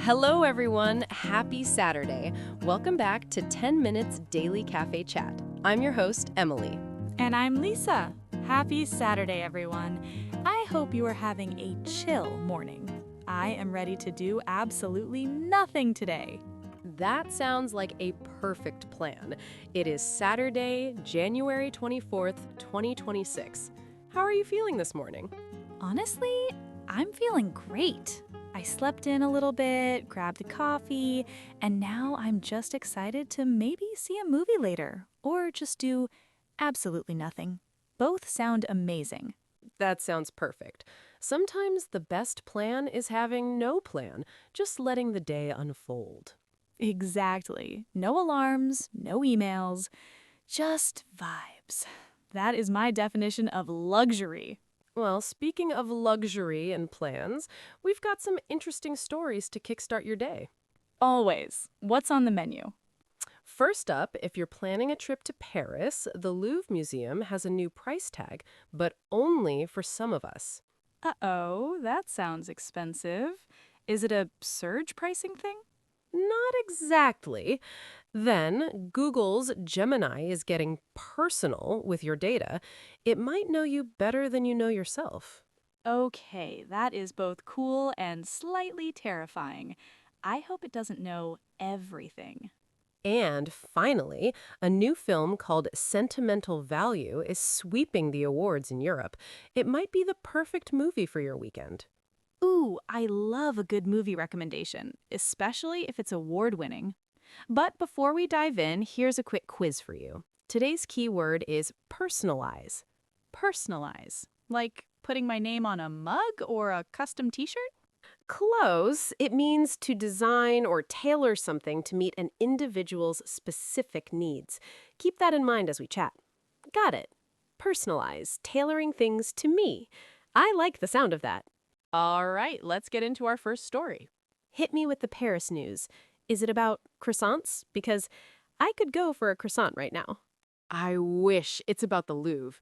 Hello, everyone. Happy Saturday. Welcome back to 10 Minutes Daily Cafe Chat. I'm your host, Emily. And I'm Lisa. Happy Saturday, everyone. I hope you are having a chill morning. I am ready to do absolutely nothing today. That sounds like a perfect plan. It is Saturday, January 24th, 2026. How are you feeling this morning? Honestly, I'm feeling great. I slept in a little bit, grabbed a coffee, and now I'm just excited to maybe see a movie later or just do absolutely nothing. Both sound amazing. That sounds perfect. Sometimes the best plan is having no plan, just letting the day unfold. Exactly. No alarms, no emails, just vibes. That is my definition of luxury. Well, speaking of luxury and plans, we've got some interesting stories to kickstart your day. Always. What's on the menu? First up, if you're planning a trip to Paris, the Louvre Museum has a new price tag, but only for some of us. Uh-oh, that sounds expensive. Is it a surge pricing thing? Not exactly. Then, Google's Gemini is getting personal with your data. It might know you better than you know yourself. Okay, that is both cool and slightly terrifying. I hope it doesn't know everything. And finally, a new film called Sentimental Value is sweeping the awards in Europe. It might be the perfect movie for your weekend. Ooh, I love a good movie recommendation, especially if it's award-winning. But before we dive in, here's a quick quiz for you. Today's keyword is personalize. Personalize. Like putting my name on a mug or a custom t-shirt? Close. It means to design or tailor something to meet an individual's specific needs. Keep that in mind as we chat. Got it. Personalize, tailoring things to me. I like the sound of that. All right, let's get into our first story. Hit me with the Paris news. Is it about croissants? Because I could go for a croissant right now. I wish it's about the Louvre.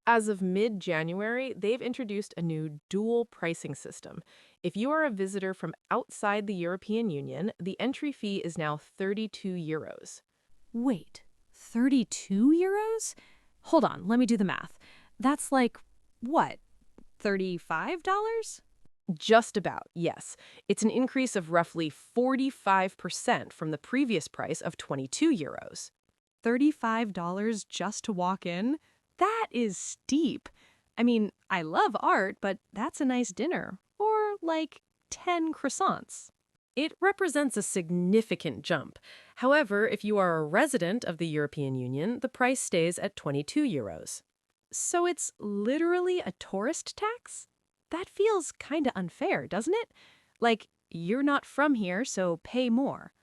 As of mid-January, they've introduced a new dual pricing system. If you are a visitor from outside the European Union, the entry fee is now 32 euros. Wait, 32 euros? Hold on, let me do the math. That's like, what, $35? Just about, yes. It's an increase of roughly 45% from the previous price of 22 euros. $35 just to walk in? That is steep. I mean, I love art, but that's a nice dinner. Or like 10 croissants. It represents a significant jump. However, if you are a resident of the European Union, the price stays at 22 euros. So it's literally a tourist tax? That feels kinda unfair, doesn't it? Like, you're not from here, so pay more.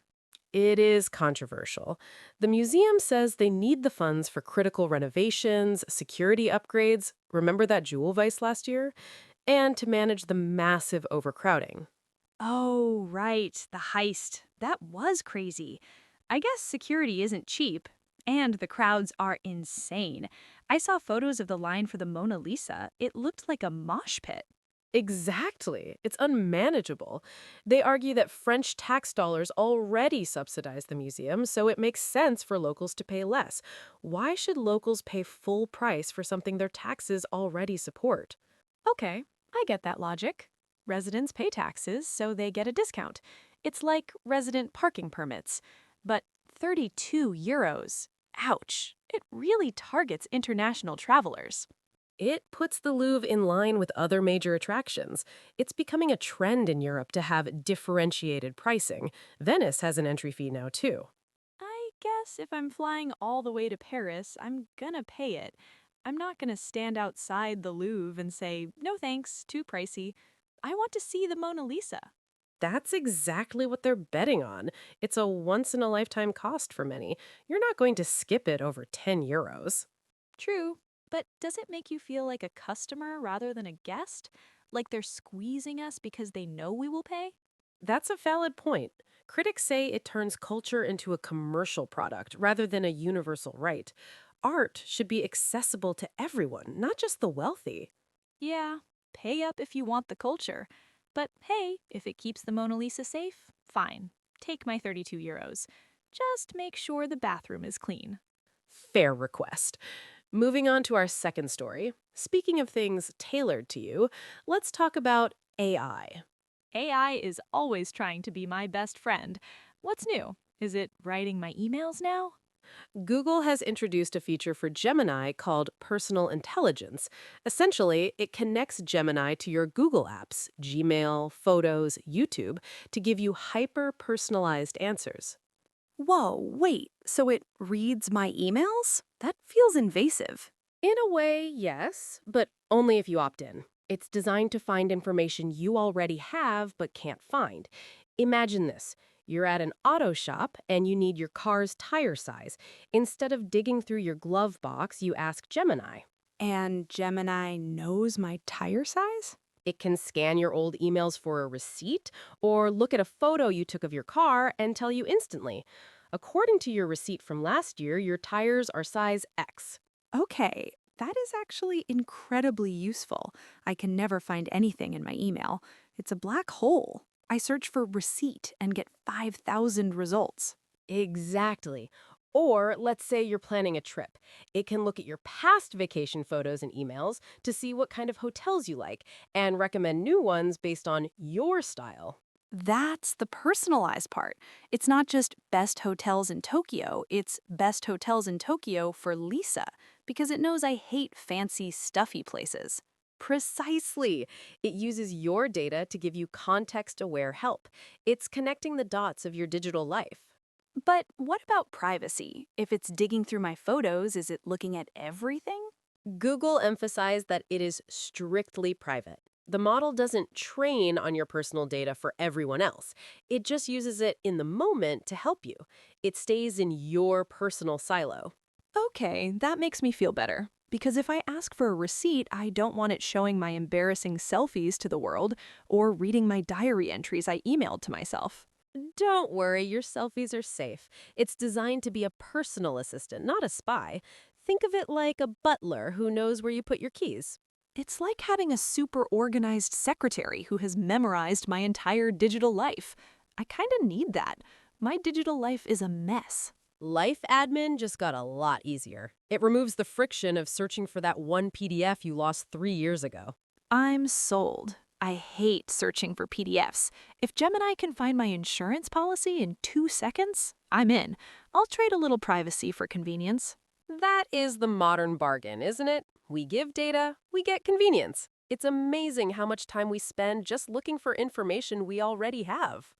It is controversial. The museum says they need the funds for critical renovations, security upgrades, remember that jewel vice last year? And to manage the massive overcrowding. Oh, right, the heist. That was crazy. I guess security isn't cheap, and the crowds are insane. I saw photos of the line for the Mona Lisa. It looked like a mosh pit. Exactly. It's unmanageable. They argue that French tax dollars already subsidize the museum, so it makes sense for locals to pay less. Why should locals pay full price for something their taxes already support? Okay, I get that logic. Residents pay taxes, so they get a discount. It's like resident parking permits. But 32 euros. Ouch. It really targets international travelers. It puts the Louvre in line with other major attractions. It's becoming a trend in Europe to have differentiated pricing. Venice has an entry fee now, too. I guess if I'm flying all the way to Paris, I'm gonna pay it. I'm not gonna stand outside the Louvre and say, no thanks, too pricey. I want to see the Mona Lisa. That's exactly what they're betting on. It's a once-in-a-lifetime cost for many. You're not going to skip it over 10 euros. True. But does it make you feel like a customer rather than a guest? Like they're squeezing us because they know we will pay? That's a valid point. Critics say it turns culture into a commercial product rather than a universal right. Art should be accessible to everyone, not just the wealthy. Yeah, pay up if you want the culture. But hey, if it keeps the Mona Lisa safe, fine. Take my 32 euros. Just make sure the bathroom is clean. Fair request. Moving on to our second story. Speaking of things tailored to you, let's talk about AI. AI is always trying to be my best friend. What's new? Is it writing my emails now? Google has introduced a feature for Gemini called Personal Intelligence. Essentially, it connects Gemini to your Google apps, Gmail, Photos, YouTube, to give you hyper-personalized answers. Whoa, wait, so it reads my emails? That feels invasive. In a way, yes, but only if you opt in. It's designed to find information you already have but can't find. Imagine this. You're at an auto shop and you need your car's tire size. Instead of digging through your glove box, you ask Gemini. And Gemini knows my tire size? It can scan your old emails for a receipt or look at a photo you took of your car and tell you instantly. According to your receipt from last year, your tires are size X. Okay, that is actually incredibly useful. I can never find anything in my email. It's a black hole. I search for receipt and get 5,000 results. Exactly. Or let's say you're planning a trip. It can look at your past vacation photos and emails to see what kind of hotels you like and recommend new ones based on your style. That's the personalized part. It's not just best hotels in Tokyo, it's best hotels in Tokyo for Lisa, because it knows I hate fancy, stuffy places. Precisely. It uses your data to give you context-aware help. It's connecting the dots of your digital life. But what about privacy? If it's digging through my photos, is it looking at everything? Google emphasized that it is strictly private. The model doesn't train on your personal data for everyone else. It just uses it in the moment to help you. It stays in your personal silo. Okay, that makes me feel better. Because if I ask for a receipt, I don't want it showing my embarrassing selfies to the world or reading my diary entries I emailed to myself. Don't worry, your selfies are safe. It's designed to be a personal assistant, not a spy. Think of it like a butler who knows where you put your keys. It's like having a super organized secretary who has memorized my entire digital life. I kind of need that. My digital life is a mess. Life admin just got a lot easier. It removes the friction of searching for that one PDF you lost 3 years ago. I'm sold. I hate searching for PDFs. If Gemini can find my insurance policy in 2 seconds, I'm in. I'll trade a little privacy for convenience. That is the modern bargain, isn't it? We give data, we get convenience. It's amazing how much time we spend just looking for information we already have.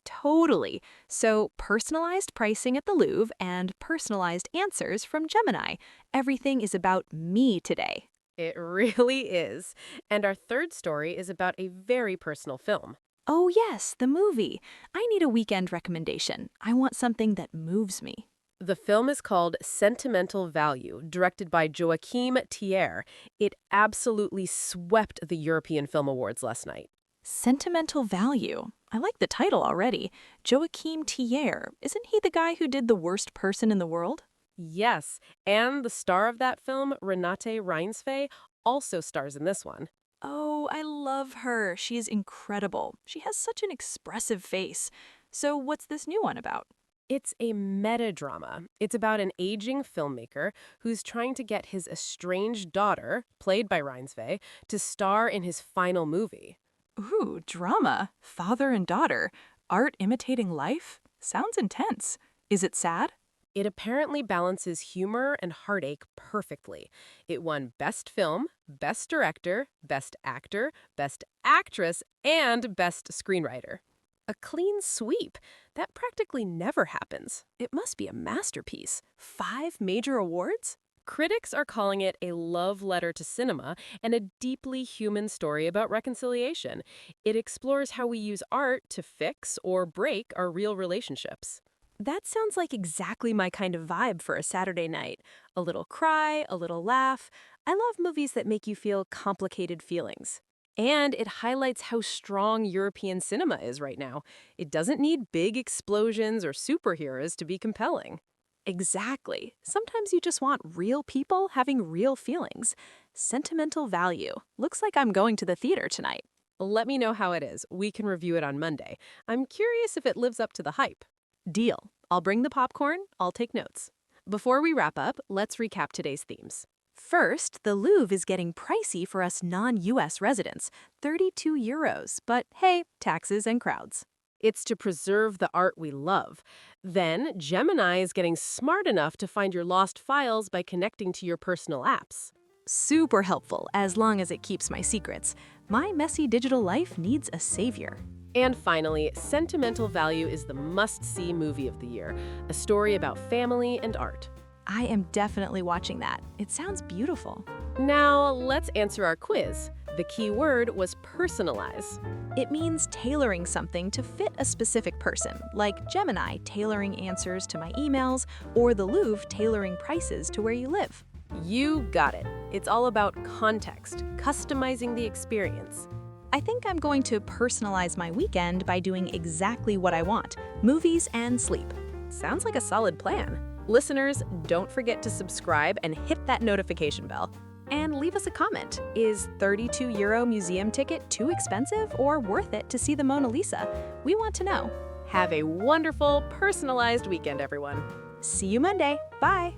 Totally. So personalized pricing at the Louvre and personalized answers from Gemini. Everything is about me today. It really is. And our third story is about a very personal film. Oh yes, the movie. I need a weekend recommendation. I want something that moves me. The film is called Sentimental Value, directed by Joachim Trier. It absolutely swept the European Film Awards last night. Sentimental Value. I like the title already. Joachim Trier. Isn't he the guy who did The Worst Person in the World? Yes, and the star of that film, Renate Reinsve, also stars in this one. Oh, I love her. She is incredible. She has such an expressive face. So what's this new one about? It's a meta-drama. It's about an aging filmmaker who's trying to get his estranged daughter, played by Reinsve, to star in his final movie. Ooh, drama. Father and daughter. Art imitating life? Sounds intense. Is it sad? It apparently balances humor and heartache perfectly. It won Best Film, Best Director, Best Actor, Best Actress, and Best Screenwriter. A clean sweep. That practically never happens. It must be a masterpiece. 5 major awards? Critics are calling it a love letter to cinema and a deeply human story about reconciliation. It explores how we use art to fix or break our real relationships. That sounds like exactly my kind of vibe for a Saturday night. A little cry, a little laugh. I love movies that make you feel complicated feelings. And it highlights how strong European cinema is right now. It doesn't need big explosions or superheroes to be compelling. Exactly. Sometimes you just want real people having real feelings. Sentimental Value. Looks like I'm going to the theater tonight. Let me know how it is. We can review it on Monday. I'm curious if it lives up to the hype. Deal. I'll bring the popcorn. I'll take notes. Before we wrap up, let's recap today's themes. First, the Louvre is getting pricey for us non-US residents, 32 euros, but hey, taxes and crowds. It's to preserve the art we love. Then, Gemini is getting smart enough to find your lost files by connecting to your personal apps. Super helpful as long as it keeps my secrets. My messy digital life needs a savior. And finally, Sentimental Value is the must-see movie of the year, a story about family and art. I am definitely watching that. It sounds beautiful. Now, let's answer our quiz. The key word was personalize. It means tailoring something to fit a specific person, like Gemini tailoring answers to my emails, or the Louvre tailoring prices to where you live. You got it. It's all about context, customizing the experience. I think I'm going to personalize my weekend by doing exactly what I want, movies and sleep. Sounds like a solid plan. Listeners, don't forget to subscribe and hit that notification bell. And leave us a comment. Is 32 euro museum ticket too expensive or worth it to see the Mona Lisa? We want to know. Have a wonderful, personalized weekend, everyone. See you Monday. Bye.